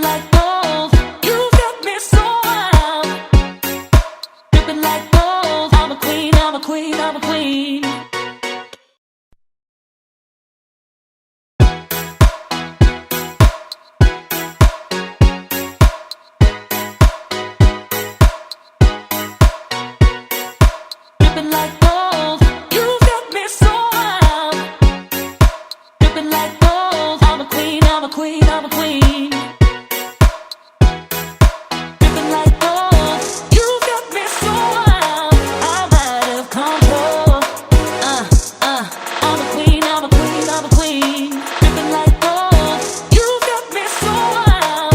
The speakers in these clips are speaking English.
like gold. You got me so wild. Dripping like gold. I'm a queen, I'm a queen, I'm a queen. Dripping like gold. You got me so wild. Dripping like gold. I'm a queen, I'm a queen, I'm a queen. Dripping like gold. You got me so wild. I'm out of control. I'm a queen, I'm a queen, I'm a queen. Dripping like gold. You got me so wild.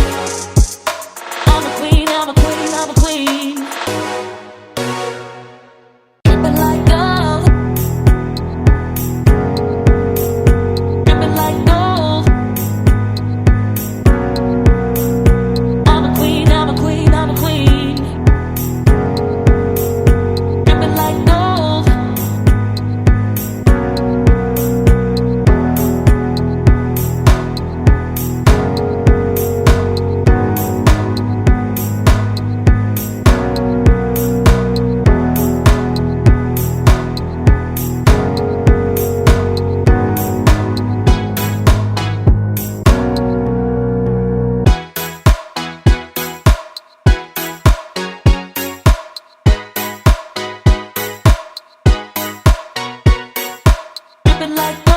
I'm a queen, I'm a queen, I'm a queen. Dripping like gold. Dripping like gold. I'm a queen, I'm a queen, I'm a queen. Dripping like gold. Dripping like